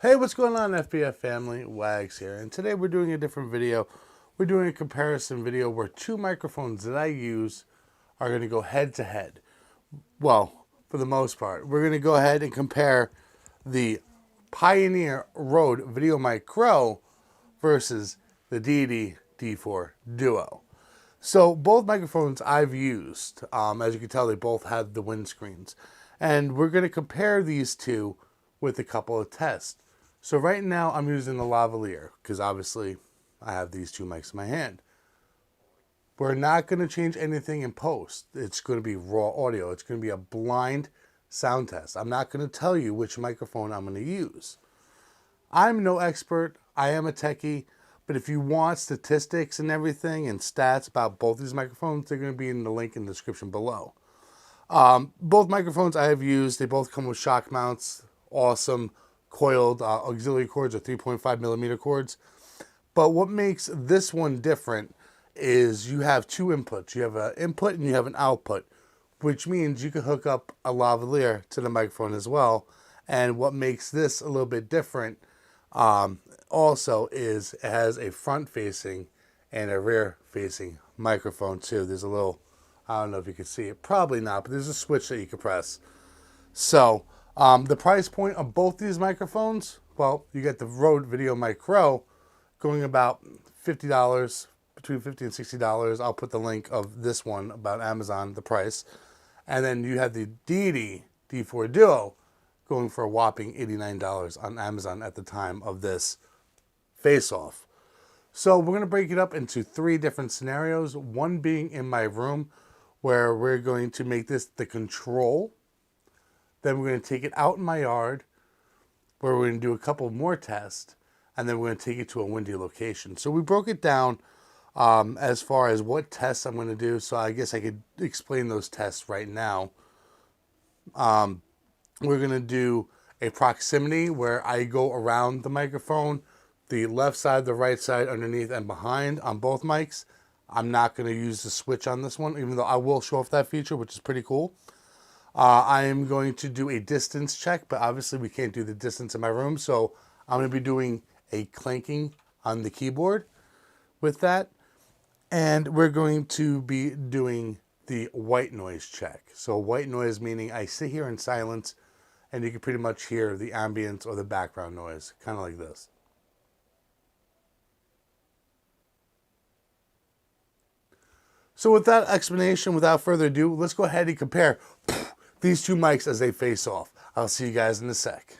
Hey, what's going on, FBF family? Wagz here, and today we're doing a different video. We're doing a comparison video where two microphones that I use are going to go head to head. Well, for the most part, we're going to go ahead and compare the Pioneer Rode Videomic Pro versus the Deity D4 Duo. So both microphones I've used. As you can tell, they both have the windscreens. And we're going to compare these two with a couple of tests. So right now I'm using the lavalier because obviously I have these two mics in my hand. We're not going to change anything in post. It's going to be raw audio. It's going to be a blind sound test. I'm not going to tell you which microphone I'm going to use. I'm no expert. I am a techie. But if you want statistics and everything and stats about both these microphones, they're going to be in the link in the description below. Both microphones I have used, they both come with shock mounts. Awesome coiled auxiliary cords or 3.5 millimeter cords. But what makes this one different is you have two inputs. You have an input and you have an output, which means you can hook up a lavalier to the microphone as well. And what makes this a little bit different also is it has a front facing and a rear facing microphone too. There's a little, I don't know if you can see it, probably not, but there's a switch that you can press. So the price point of both these microphones, well, you get the Rode Videomic Pro going about $50, between $50 and $60. I'll put the link of this one about Amazon, the price. And then you have the Deity D4 Duo going for a whopping $89 on Amazon at the time of this face-off. So we're going to break it up into three different scenarios, one being in my room where we're going to make this the control. Then we're going to take it out in my yard where we're going to do a couple more tests, and then we're going to take it to a windy location. So we broke it down as far as what tests I'm going to do. So I guess I could explain those tests right now. We're going to do a proximity where I go around the microphone, the left side, the right side, underneath, and behind on both mics. I'm not going to use the switch on this one, even though I will show off that feature, which is pretty cool. I am going to do a distance check, but obviously we can't do the distance in my room, so I'm going to be doing a clanking on the keyboard with that. And we're going to be doing the white noise check. So white noise meaning I sit here in silence and you can pretty much hear the ambience or the background noise, kind of like this. So with that explanation, without further ado, let's go ahead and compare these two mics as they face off. I'll see you guys in a sec.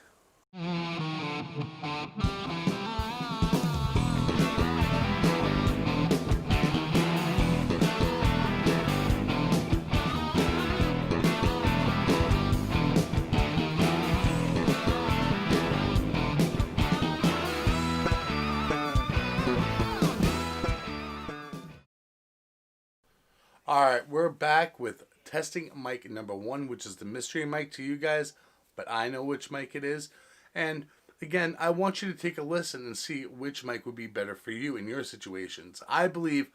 All right, we're back with testing mic number one, which is the mystery mic to you guys, but I know which mic it is. And again, I want you to take a listen and see which mic would be better for you in your situations. I believe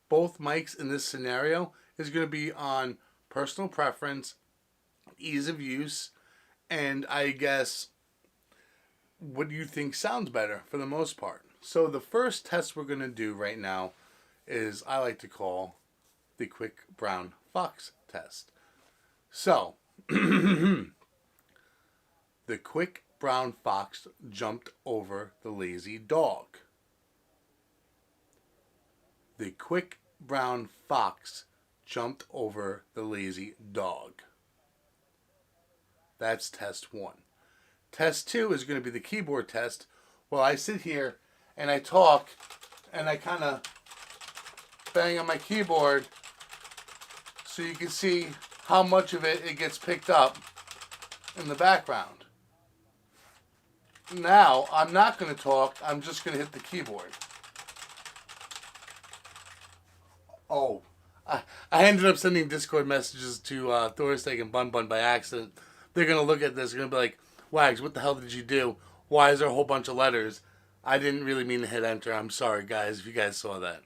both mics in this scenario is going to be on personal preference, ease of use, and I guess what do you think sounds better for the most part. So the first test we're going to do right now is I like to call the quick brown fox test. So, the quick brown fox jumped over the lazy dog. The quick brown fox jumped over the lazy dog. That's test one. Test two is going to be the keyboard test. Well, I sit here and I talk and I kind of bang on my keyboard so you can see how much of it gets picked up in the background. Now, I'm not going to talk. I'm just going to hit the keyboard. Oh, I ended up sending Discord messages to Thorsteak and Bun Bun by accident. They're going to look at this. They're going to be like, Wagz, what the hell did you do? Why is there a whole bunch of letters? I didn't really mean to hit enter. I'm sorry, guys, if you guys saw that.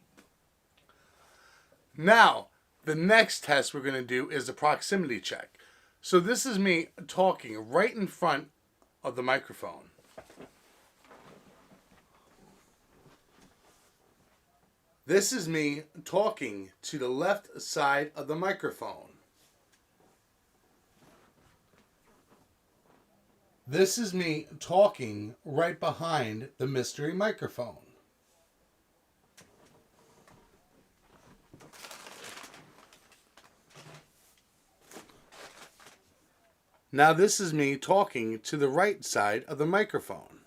Now, the next test we're going to do is the proximity check. So this is me talking right in front of the microphone. This is me talking to the left side of the microphone. This is me talking right behind the mystery microphone. Now this is me talking to the right side of the microphone.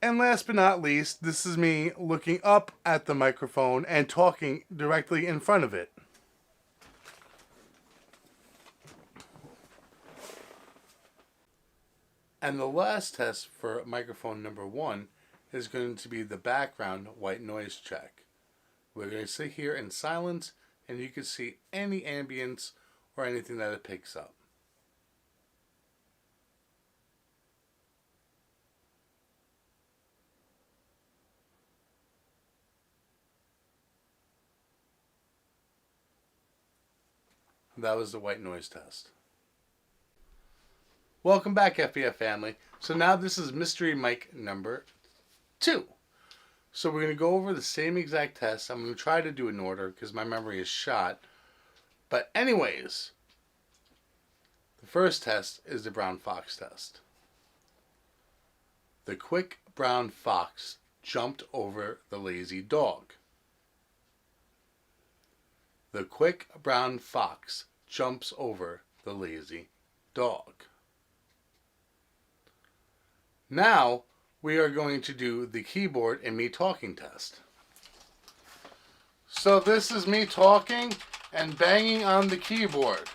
And last but not least, this is me looking up at the microphone and talking directly in front of it. And the last test for microphone number 1 is going to be the background white noise check. We're going to sit here in silence and you can see any ambience or anything that it picks up. That was the white noise test. Welcome back, FBF family. So now this is mystery mic number 2. So we're going to go over the same exact test. I'm going to try to do it in order because my memory is shot. But anyways, the first test is the brown fox test. The quick brown fox jumped over the lazy dog. The quick brown fox jumps over the lazy dog. Now we are going to do the keyboard and me talking test. So this is me talking and banging on the keyboard.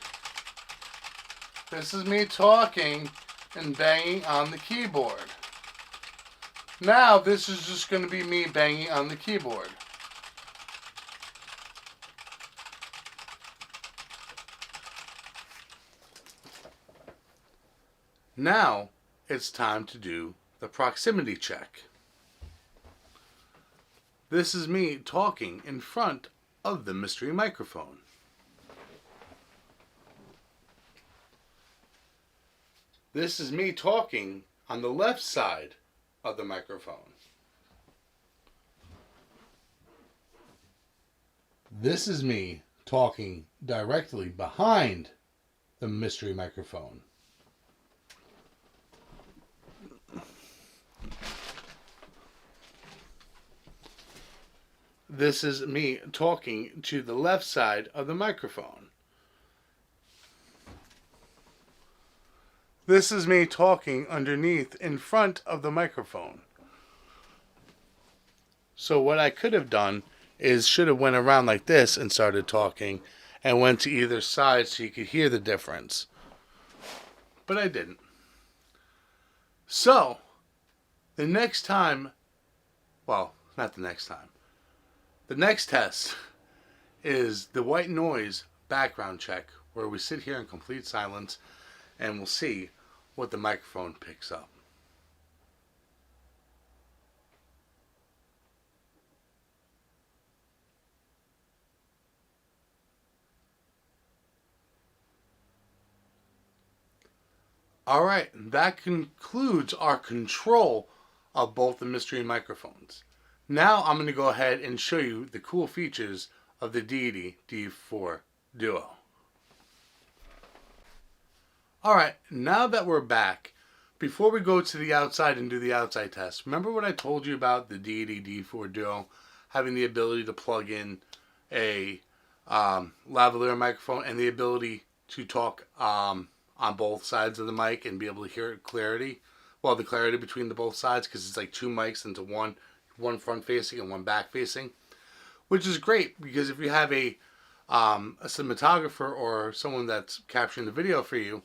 This is me talking and banging on the keyboard. Now this is just going to be me banging on the keyboard. Now it's time to do the proximity check. This is me talking in front of the mystery microphone. This is me talking on the left side of the microphone. This is me talking directly behind the mystery microphone. This is me talking to the left side of the microphone. This is me talking underneath in front of the microphone. So what I could have done is should have went around like this and started talking and went to either side so you could hear the difference. But I didn't. So the next time, well, not the next time. The next test is the white noise background check, where we sit here in complete silence and we'll see what the microphone picks up. Alright, that concludes our control of both the mystery microphones. Now I'm going to go ahead and show you the cool features of the Deity D4 Duo. Alright, now that we're back, before we go to the outside and do the outside test, remember what I told you about the Deity D4 Duo having the ability to plug in a lavalier microphone and the ability to talk on both sides of the mic and be able to hear clarity? Well, the clarity between the both sides, because it's like 2 mics into one front facing and one back facing, which is great because if you have a cinematographer or someone that's capturing the video for you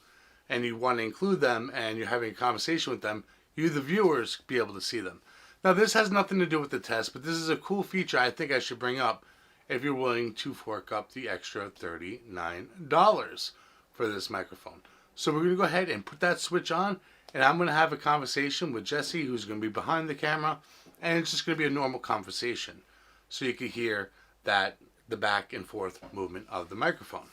and you want to include them and you're having a conversation with them, you, the viewers, be able to see them. Now this has nothing to do with the test, but this is a cool feature I think I should bring up if you're willing to fork up the extra $39 for this microphone. So we're going to go ahead and put that switch on, and I'm going to have a conversation with Jesse, who's going to be behind the camera, and it's just going to be a normal conversation so you can hear that the back and forth movement of the microphone.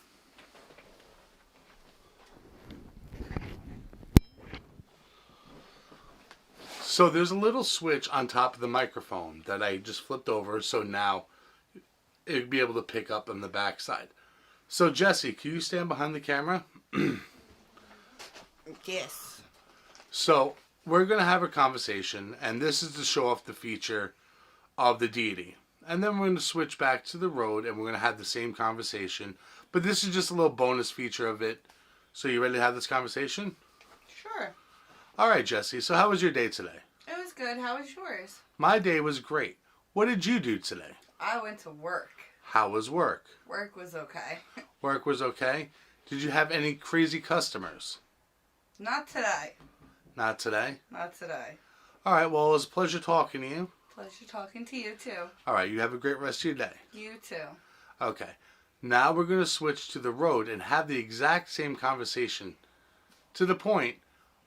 So there's a little switch on top of the microphone that I just flipped over, so now it'd be able to pick up on the back side. So Jesse, can you stand behind the camera? Yes. So we're going to have a conversation, and this is to show off the feature of the Deity. And then we're going to switch back to the Rode, and we're going to have the same conversation. But this is just a little bonus feature of it. So you ready to have this conversation? Sure. All right, Jesse. So how was your day today? It was good. How was yours? My day was great. What did you do today? I went to work. How was work? Work was okay. Work was okay. Did you have any crazy customers? Not today. Not today? Not today. All right. Well, it was a pleasure talking to you. Pleasure talking to you too. All right. You have a great rest of your day. You too. Okay. Now we're going to switch to the Rode and have the exact same conversation to the point,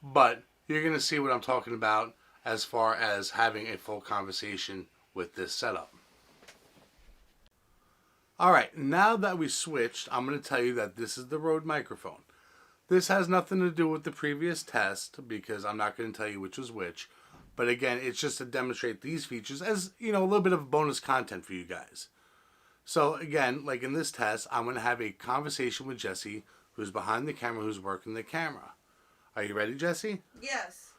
but you're going to see what I'm talking about as far as having a full conversation with this setup. All right, now that we switched, I'm going to tell you that this is the Rode microphone. This has nothing to do with the previous test because I'm not going to tell you which was which. But again, it's just to demonstrate these features as, you know, a little bit of bonus content for you guys. So again, like in this test, I'm going to have a conversation with Jesse, who's behind the camera, who's working the camera. Are you ready, Jesse? Yes.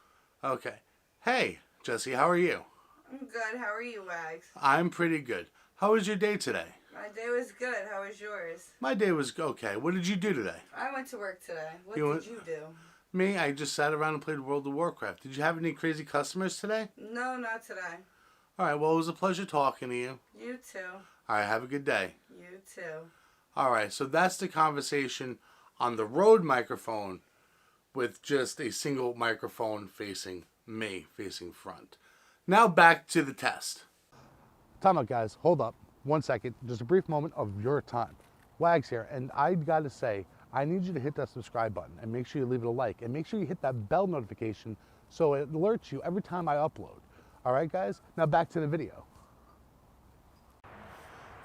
Okay. Hey, Jesse, how are you? I'm good. How are you, Wagz? I'm pretty good. How was your day today? My day was good. How was yours? My day was okay. What did you do today? I went to work today. What You did you do? Me, I just sat around and played World of Warcraft. Did you have any crazy customers today? No, not today. All right, well, it was a pleasure talking to you. You too. All right, have a good day. You too. All right, so that's the conversation on the Rode microphone with just a single microphone facing me, facing front. Now back to the test. Time out, guys. Hold up. 1 second. Just a brief moment of your time. Wagz here, and I got to say, I need you to hit that subscribe button and make sure you leave it a like and make sure you hit that bell notification so it alerts you every time I upload. All right, guys? Now back to the video.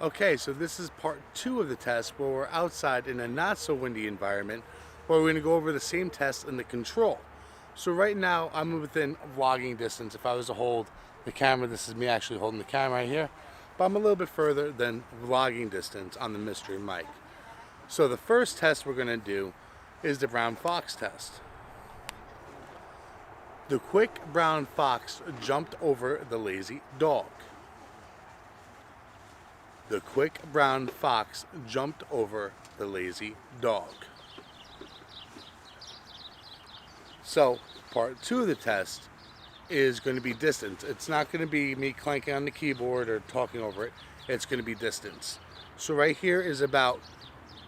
Okay, so this is part 2 of the test where we're outside in a not so windy environment where we're going to go over the same test in the control. So right now I'm within vlogging distance. If I was to hold the camera, this is me actually holding the camera right here, but I'm a little bit further than vlogging distance on the mystery mic. So the first test we're going to do is the brown fox test. The quick brown fox jumped over the lazy dog. The quick brown fox jumped over the lazy dog. So part 2 of the test is going to be distance. It's not going to be me clanking on the keyboard or talking over it. It's going to be distance. So right here is about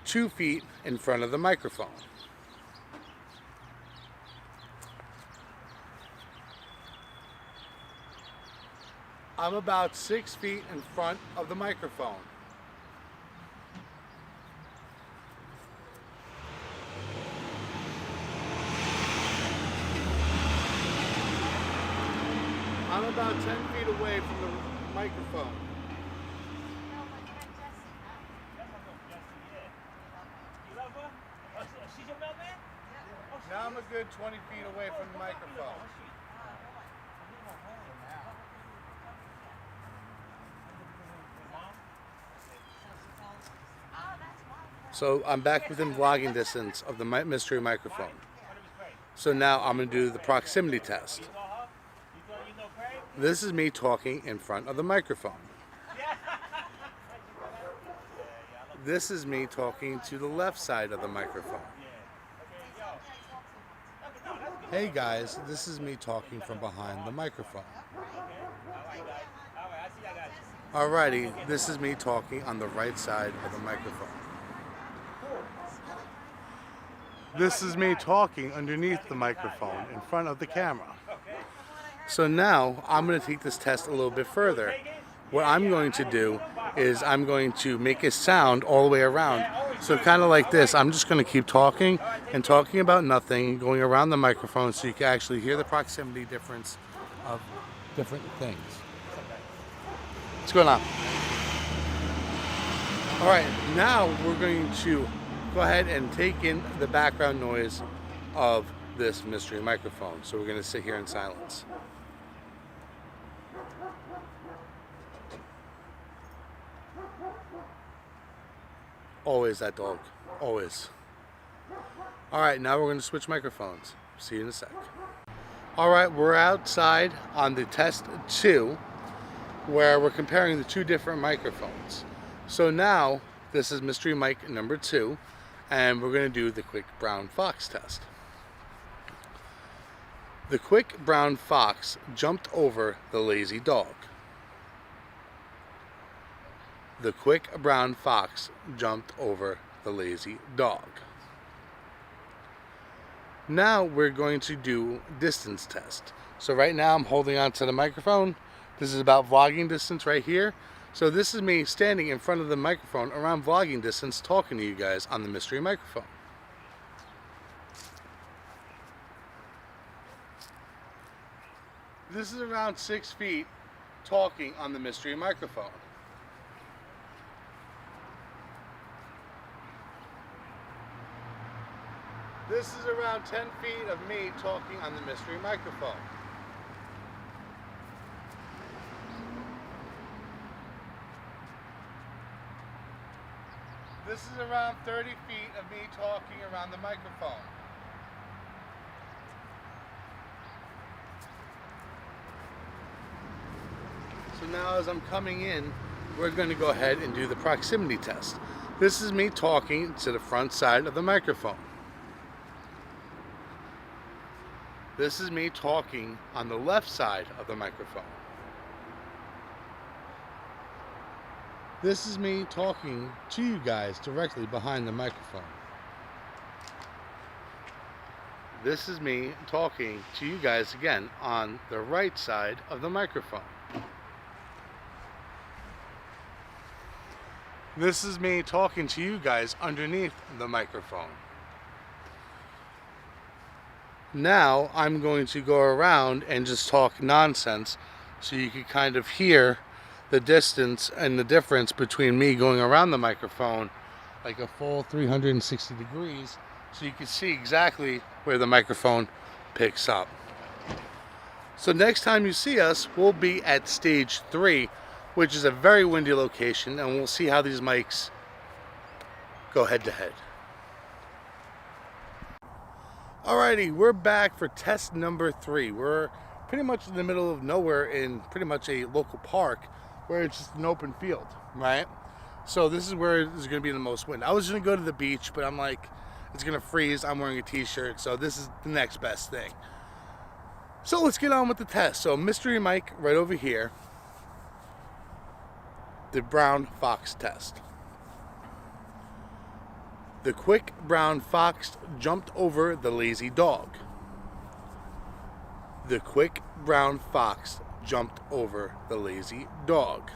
2 feet in front of the microphone. I'm about 6 feet in front of the microphone. I'm about 10 feet away from the microphone. Now I'm a good 20 feet away from the microphone. So I'm back within vlogging distance of the mystery microphone. So now I'm going to do the proximity test. This is me talking in front of the microphone. This is me talking to the left side of the microphone. Hey guys, this is me talking from behind the microphone. Alrighty, this is me talking on the right side of the microphone. This is me talking underneath the microphone in front of the camera. So now I'm going to take this test a little bit further. What I'm going to do is I'm going to make a sound all the way around. So kind of like this, I'm just going to keep talking and talking about nothing, going around the microphone so you can actually hear the proximity difference of different things. What's going on? All right, now we're going to go ahead and take in the background noise of this mystery microphone. So we're going to sit here in silence. Always that dog. Always. Alright, now we're going to switch microphones. See you in a sec. Alright, we're outside on the test 2, where we're comparing the two different microphones. So now, this is mystery mic number 2, and we're going to do the quick brown fox test. The quick brown fox jumped over the lazy dog. The quick brown fox jumped over the lazy dog. Now we're going to do distance test. So right now I'm holding on to the microphone. This is about vlogging distance right here. So this is me standing in front of the microphone around vlogging distance talking to you guys on the mystery microphone. This is around 6 feet talking on the mystery microphone. This is around 10 feet of me talking on the mystery microphone. This is around 30 feet of me talking around the microphone. So now as I'm coming in, we're going to go ahead and do the proximity test. This is me talking to the front side of the microphone. This is me talking on the left side of the microphone. This is me talking to you guys directly behind the microphone. This is me talking to you guys again on the right side of the microphone. This is me talking to you guys underneath the microphone. Now I'm going to go around and just talk nonsense so you can kind of hear the distance and the difference between me going around the microphone like a full 360 degrees so you can see exactly where the microphone picks up. So next time you see us, we'll be at stage 3, which is a very windy location, and we'll see how these mics go head to head. Alrighty, we're back for test number 3. We're pretty much in the middle of nowhere in pretty much a local park where it's just an open field, right? So this is where there's going to be the most wind. I was going to go to the beach, but I'm like, it's going to freeze. I'm wearing a t-shirt, so this is the next best thing. So let's get on with the test. So mystery mic right over here. The brown fox test. The quick brown fox jumped over the lazy dog. The quick brown fox jumped over the lazy dog.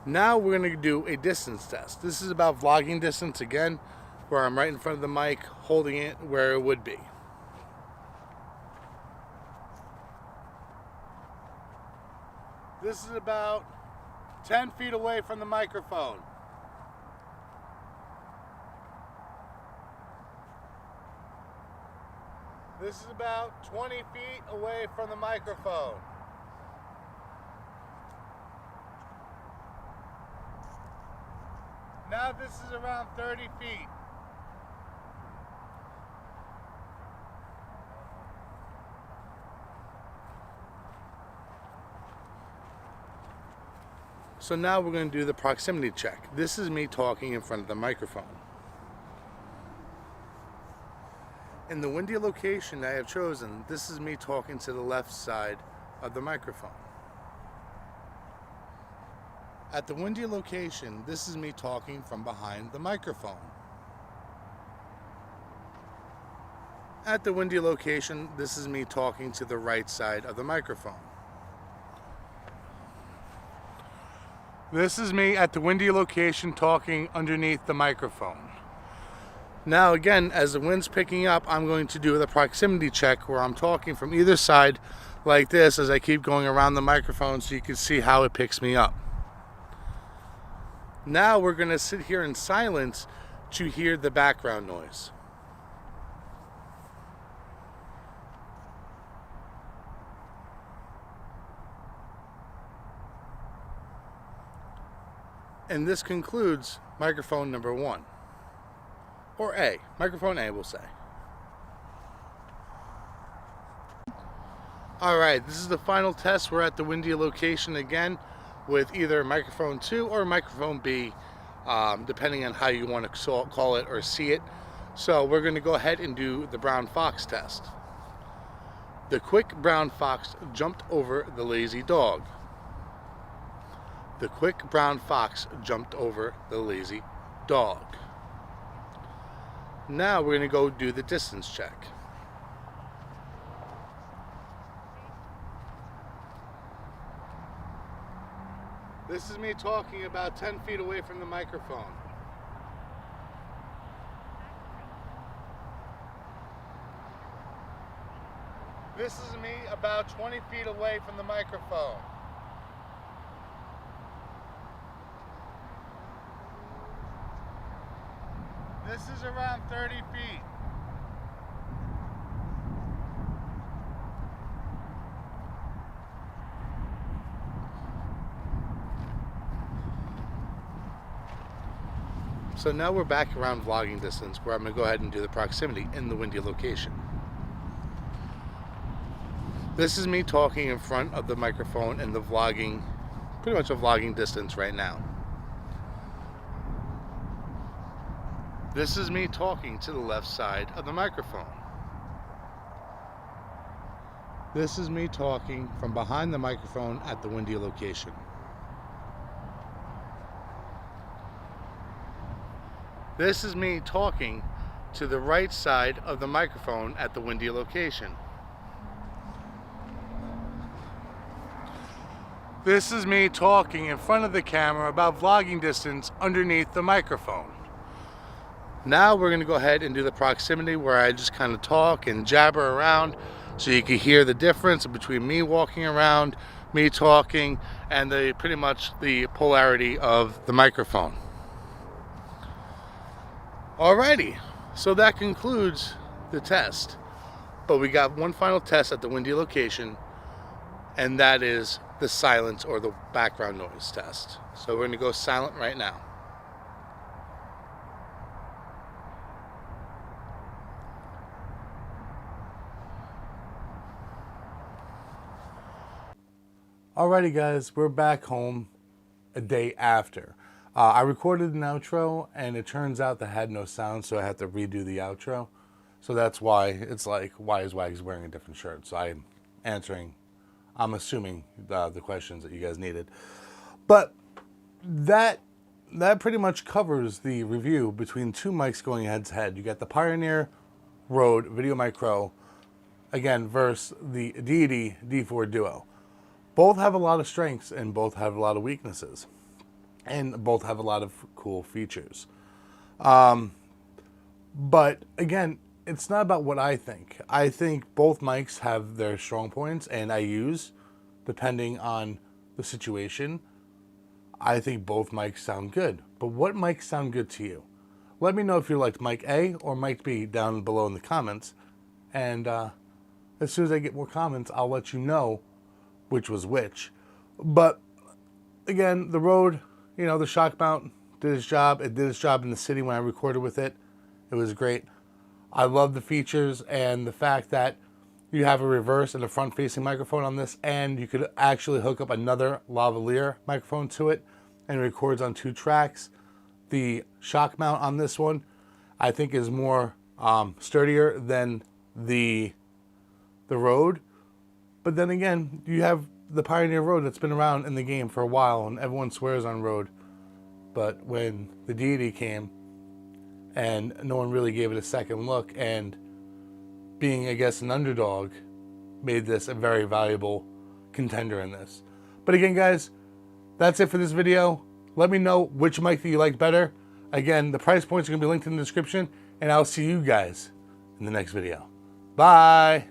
Now we're going to do a distance test. This is about vlogging distance again, where I'm right in front of the mic, holding it where it would be. This is about 10 feet away from the microphone. This is about 20 feet away from the microphone. Now this is around 30 feet. So now we're going to do the proximity check. This is me talking in front of the microphone. In the windy location I have chosen, this is me talking to the left side of the microphone. At the windy location, this is me talking from behind the microphone. At the windy location, this is me talking to the right side of the microphone. This is me at the windy location talking underneath the microphone. Now again, as the wind's picking up, I'm going to do the proximity check where I'm talking from either side like this as I keep going around the microphone so you can see how it picks me up. Now we're going to sit here in silence to hear the background noise. And this concludes microphone number 1. Or A. Microphone A, we'll say. Alright, this is the final test. We're at the windy location again with either microphone 2 or microphone B, depending on how you want to call it or see it. So we're going to go ahead and do the brown fox test. The quick brown fox jumped over the lazy dog. The quick brown fox jumped over the lazy dog. Now we're going to go do the distance check. This is me talking about 10 feet away from the microphone. This is me about 20 feet away from the microphone. This is around 30 feet. So now we're back around vlogging distance, where I'm going to go ahead and do the proximity in the windy location. This is me talking in front of the microphone in the vlogging, pretty much a vlogging distance right now. This is me talking to the left side of the microphone. This is me talking from behind the microphone at the windy location. This is me talking to the right side of the microphone at the windy location. This is me talking in front of the camera about vlogging distance underneath the microphone. Now we're going to go ahead and do the proximity, where I just kind of talk and jabber around so you can hear the difference between me walking around, me talking, and pretty much the polarity of the microphone. Alrighty, so that concludes the test. But we got one final test at the windy location, and that is the silence or the background noise test. So we're going to go silent right now. Alrighty guys, we're back home a day after. I recorded an outro and it turns out that had no sound, so I had to redo the outro. So that's why it's like, why is Wagz wearing a different shirt? So I'm assuming the questions that you guys needed. But that pretty much covers the review between two mics going head to head. You got the Pioneer Rode Videomic Pro, again, versus the Deity D4 Duo. Both have a lot of strengths and both have a lot of weaknesses. And both have a lot of cool features. But again, it's not about what I think. I think both mics have their strong points, and I use, depending on the situation, I think both mics sound good. But what mics sound good to you? Let me know if you liked mic A or mic B down below in the comments. And as soon as I get more comments, I'll let you know which was which. But again, the Rode, you know, the shock mount did its job. It did its job in the city when I recorded with it. It was great. I love the features and the fact that you have a reverse and a front-facing microphone on this, and you could actually hook up another lavalier microphone to it and it records on 2 tracks. The shock mount on this one, I think, is more sturdier than the Rode. But then again, you have the Pioneer Rode that's been around in the game for a while, and everyone swears on Rode. But when the Deity came, and no one really gave it a second look, and being, I guess, an underdog, made this a very valuable contender in this. But again, guys, that's it for this video. Let me know which mic that you like better. Again, the price points are going to be linked in the description, and I'll see you guys in the next video. Bye!